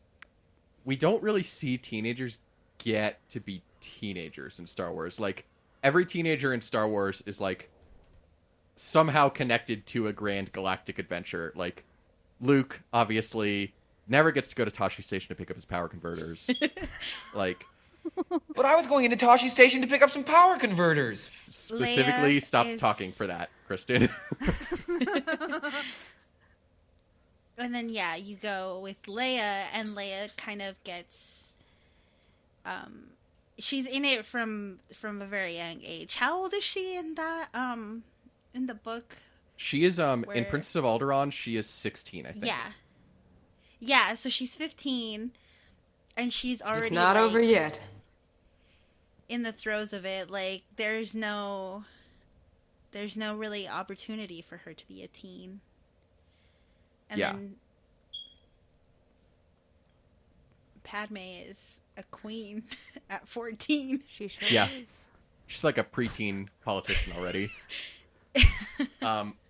[SPEAKER 1] we don't really see teenagers get to be teenagers in Star Wars. Like every teenager in Star Wars is like somehow connected to a grand galactic adventure. Like Luke obviously never gets to go to Tashi Station to pick up his power converters. Like,
[SPEAKER 7] but I was going into Tashi Station to pick up some power converters.
[SPEAKER 1] Specifically
[SPEAKER 2] Leia
[SPEAKER 1] stops
[SPEAKER 2] is...
[SPEAKER 1] talking for that, Kristen.
[SPEAKER 2] And then you go with Leia, and Leia kind of gets she's in it from a very young age. How old is she in that in the book?
[SPEAKER 1] She is in Princess of Alderaan, she is 16, I think.
[SPEAKER 2] Yeah, so she's 15 and she's already
[SPEAKER 8] It's not over yet.
[SPEAKER 2] In the throes of it. Like there's no really opportunity for her to be a teen. And then Padme is a queen at 14.
[SPEAKER 3] She sure is.
[SPEAKER 1] She's like a preteen politician already.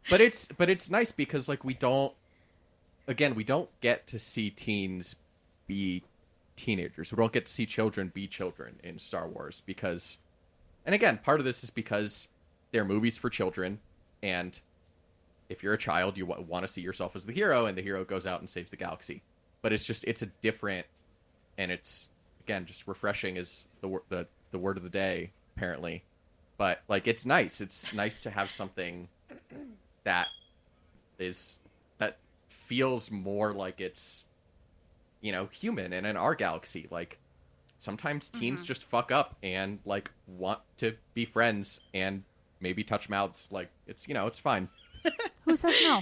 [SPEAKER 1] But it's nice because like we don't get to see teens be teenagers. We don't get to see children be children in Star Wars because, and again, part of this is because they're movies for children, and if you're a child, you want to see yourself as the hero, and the hero goes out and saves the galaxy. But it's a different, and it's again just refreshing is the word of the day apparently. But like it's nice to have something that feels more like it's, you know, human and in our galaxy. Like sometimes teens just fuck up and like want to be friends and maybe touch mouths. Like it's, you know, it's fine.
[SPEAKER 3] Who says no?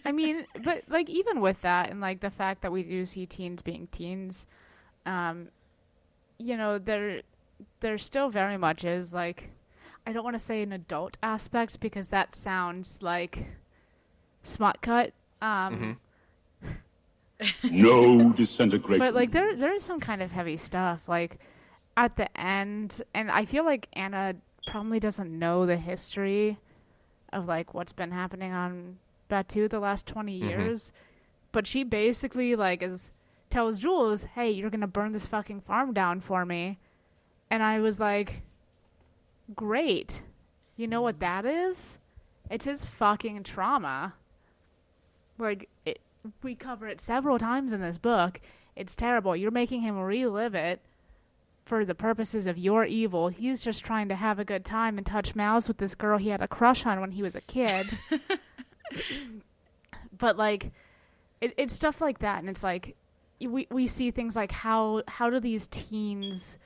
[SPEAKER 3] I mean, but like even with that and like the fact that we do see teens being teens, you know, there still very much is like, I don't want to say an adult aspect because that sounds like smut cut.
[SPEAKER 9] No disintegration.
[SPEAKER 3] But like there is some kind of heavy stuff like at the end, and I feel like Anna probably doesn't know the history of like what's been happening on Batuu the last 20 years, but she basically like tells Jules, "Hey, you're gonna burn this fucking farm down for me," and I was like, "Great, you know what that is? It's his fucking trauma." Like we cover it several times in this book. It's terrible. You're making him relive it for the purposes of your evil. He's just trying to have a good time and touch mouths with this girl he had a crush on when he was a kid. But like it's stuff like that, and it's like we see things like how do these teens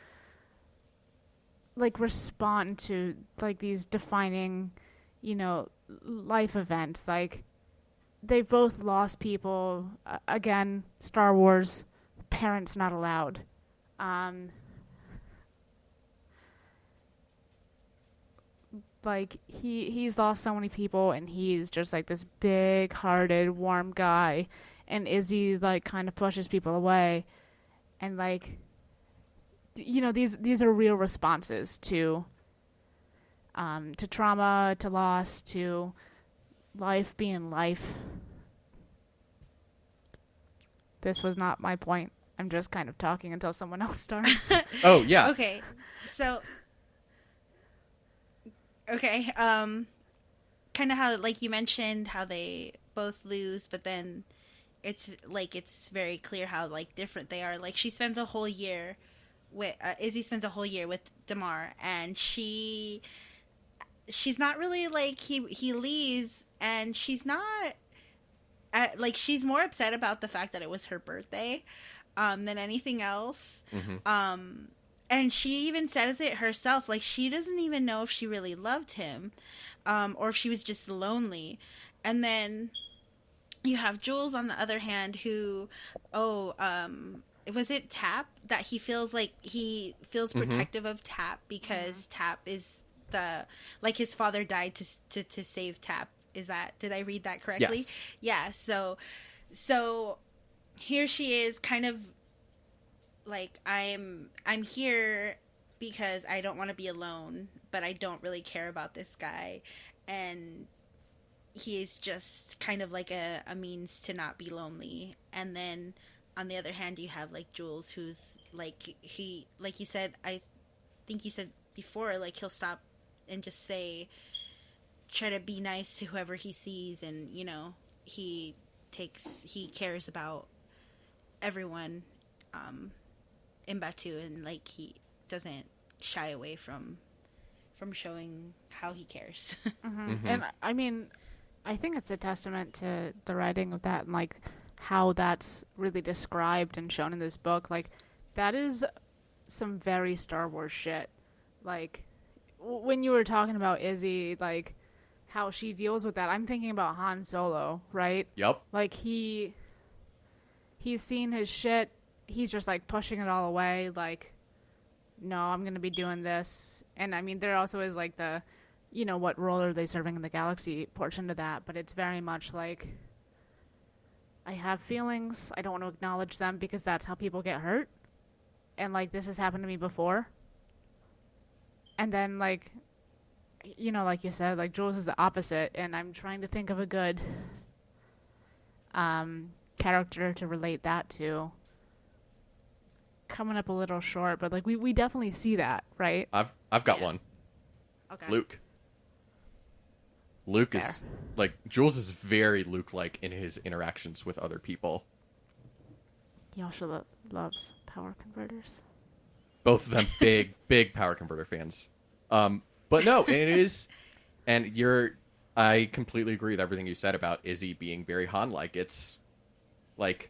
[SPEAKER 3] like respond to like these defining, you know, life events. Like they've both lost people. Again, Star Wars, parents not allowed. Like he's lost so many people, and he's just like this big-hearted, warm guy, and Izzy like kind of pushes people away, and like, you know, these are real responses to trauma, to loss, to life being life. This was not my point. I'm just kind of talking until someone else starts.
[SPEAKER 1] Oh yeah.
[SPEAKER 2] Okay, so. Okay, kind of how, like you mentioned, how they both lose, but then it's very clear how, like, different they are. Like, she spends a whole year with, Izzy spends a whole year with Damar, and she's not really, like, he leaves, and she's not, like, she's more upset about the fact that it was her birthday, than anything else. And she even says it herself, like, she doesn't even know if she really loved him, or if she was just lonely. And then you have Jules, on the other hand, who, was it Tap? That he feels protective of Tap, because Tap is like, his father died to save Tap. Did I read that correctly?
[SPEAKER 1] Yes.
[SPEAKER 2] Yeah, so here she is, kind of, like, I'm here because I don't want to be alone, but I don't really care about this guy, and he's just kind of like a means to not be lonely. And then on the other hand, you have like Jules, who's like, he, like you said, I think you said before, like, he'll stop and just try to be nice to whoever he sees, and, you know, he cares about everyone in Batuu, and like he doesn't shy away from showing how he cares.
[SPEAKER 3] And I mean, I think it's a testament to the writing of that and like how that's really described and shown in this book. Like that is some very Star Wars shit. Like when you were talking about Izzy, like how she deals with that, I'm thinking about Han Solo, right?
[SPEAKER 1] Yep.
[SPEAKER 3] Like he's seen his shit, he's just like pushing it all away, like, no, I'm gonna be doing this. And I mean, there also is like the, you know, what role are they serving in the galaxy portion to that, but it's very much like, I have feelings, I don't want to acknowledge them because that's how people get hurt. And like, this has happened to me before. And then like, you know, like you said, like Jules is the opposite, and I'm trying to think of a good character to relate that to. Coming up a little short, but like we definitely see that, right?
[SPEAKER 1] I've got one.
[SPEAKER 3] Okay.
[SPEAKER 1] Luke
[SPEAKER 3] Fair.
[SPEAKER 1] is like Jules is very Luke-like in his interactions with other people.
[SPEAKER 3] He also loves power converters.
[SPEAKER 1] Both of them big power converter fans. But no, it is, and I completely agree with everything you said about Izzy being very Han-like. It's like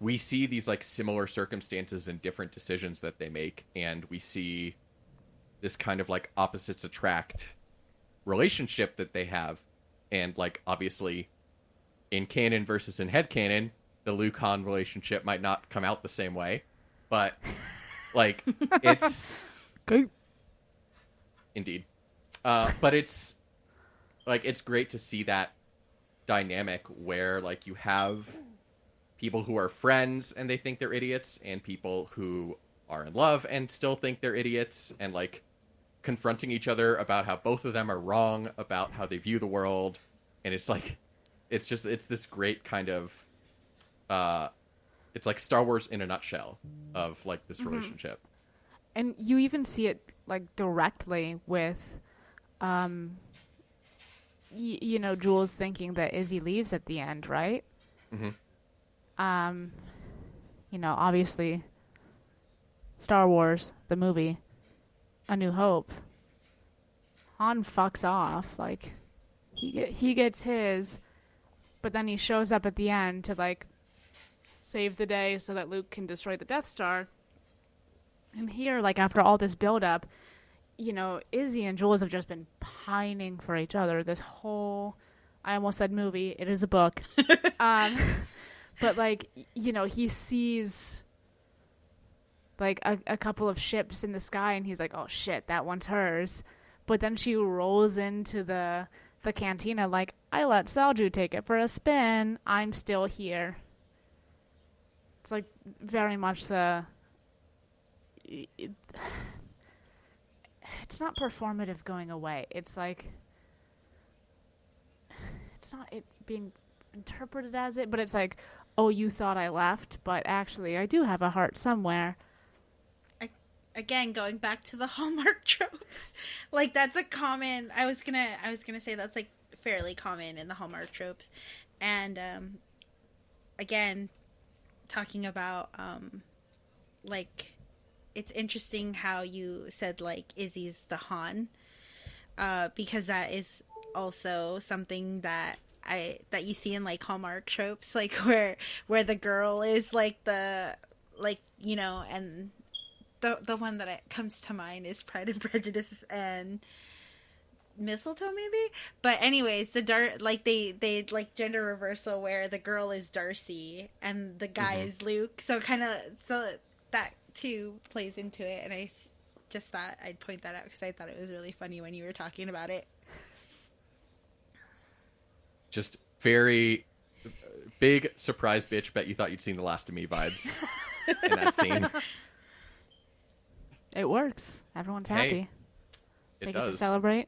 [SPEAKER 1] we see these like similar circumstances and different decisions that they make, and we see this kind of like opposites attract relationship that they have. And like obviously in canon versus in headcanon, the Luke Han relationship might not come out the same way, but like it's
[SPEAKER 4] Go.
[SPEAKER 1] Indeed. But it's like it's great to see that dynamic where like you have people who are friends and they think they're idiots, and people who are in love and still think they're idiots, and like confronting each other about how both of them are wrong about how they view the world. And it's like it's this great kind of it's like Star Wars in a nutshell of like this relationship.
[SPEAKER 3] And you even see it like directly with you know, Jules thinking that Izzy leaves at the end, right?
[SPEAKER 1] Mm-hmm.
[SPEAKER 3] You know, obviously Star Wars, the movie, A New Hope, Han fucks off. Like, he gets his, but then he shows up at the end to, like, save the day so that Luke can destroy the Death Star. And here, like, after all this build-up, you know, Izzy and Jules have just been pining for each other this whole, I almost said movie, it is a book. But, like, you know, he sees, like, a couple of ships in the sky, and he's like, oh, shit, that one's hers. But then she rolls into the cantina like, I let Salju take it for a spin. I'm still here. It's, like, very much the... It's not performative going away. It's, like... It's not it being interpreted as it, but it's like, oh, you thought I left, but actually I do have a heart somewhere.
[SPEAKER 2] Again, going back to the Hallmark tropes, like that's a common. I was gonna say that's like fairly common in the Hallmark tropes, and again, talking about like it's interesting how you said like Izzy's the Han, because that is also something that you see in like Hallmark tropes, like where the girl is like the like, you know, and the one that comes to mind is Pride and Prejudice and Mistletoe maybe. But anyways, like they like gender reversal where the girl is Darcy and the guy is Luke. So that too plays into it, and I just thought I'd point that out because I thought it was really funny when you were talking about it.
[SPEAKER 1] Just very big surprise bitch, bet you thought you'd seen The Last of Me vibes in that scene.
[SPEAKER 3] It works. Everyone's happy.
[SPEAKER 1] It
[SPEAKER 3] They
[SPEAKER 1] does.
[SPEAKER 3] get to celebrate.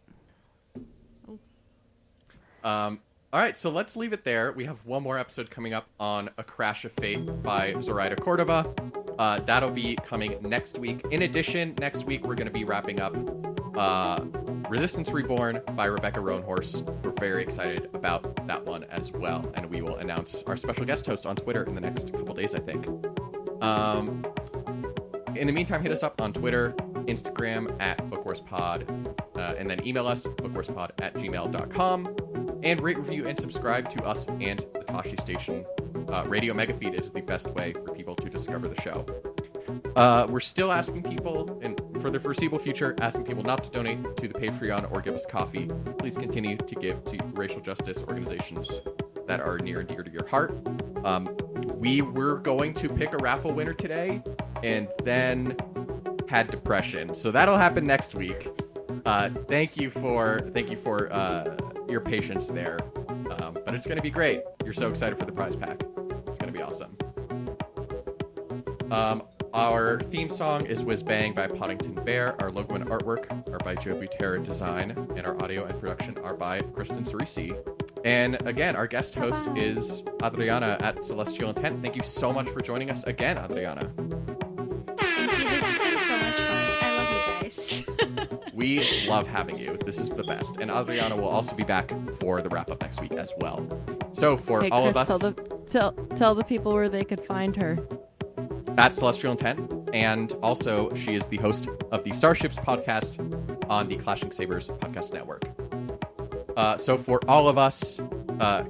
[SPEAKER 1] All right, so let's leave it there. We have one more episode coming up on A Crash of Faith by Zoraida Córdova. That'll be coming next week. In addition, next week we're going to be wrapping up Resistance Reborn by Rebecca Roanhorse. We're very excited about that one as well, and we will announce our special guest host on Twitter in the next couple days, I think. In the meantime, hit us up on Twitter, Instagram @BookWarsPod, and then email us, bookwarspod@gmail.com. And rate, review, and subscribe to us and the Toshi Station. Radio Megafeed is the best way for people to discover the show. We're still asking people, and for the foreseeable future, asking people not to donate to the Patreon or give us coffee. Please continue to give to racial justice organizations that are near and dear to your heart. We were going to pick a raffle winner today, and then had depression. So that'll happen next week. Thank you for your patience there. But it's going to be great. You're so excited for the prize pack. It's going to be awesome. Our theme song is Whiz Bang by Poddington Bear. Our logo and artwork are by Joe Butera Design. And our audio and production are by Kristen Cerisi. And again, our guest host is Adriana at Celestial Intent. Thank you so much for joining us again, Adriana.
[SPEAKER 2] Thank you. This has been so much fun. I love you guys.
[SPEAKER 1] We love having you. This is the best. And Adriana will also be back for the wrap-up next week as well. So for
[SPEAKER 4] Hey,
[SPEAKER 1] all
[SPEAKER 4] Chris,
[SPEAKER 1] of us...
[SPEAKER 4] tell the people where they could find her.
[SPEAKER 1] At Celestial Intent. And also, she is the host of the Starships podcast on the Clashing Sabers podcast network. So for all of us,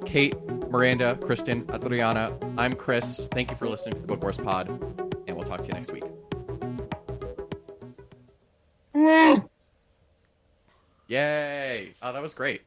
[SPEAKER 1] Kate, Miranda, Kristen, Adriana, I'm Chris. Thank you for listening to the Book Wars Pod, and we'll talk to you next week. Yay! Oh, that was great.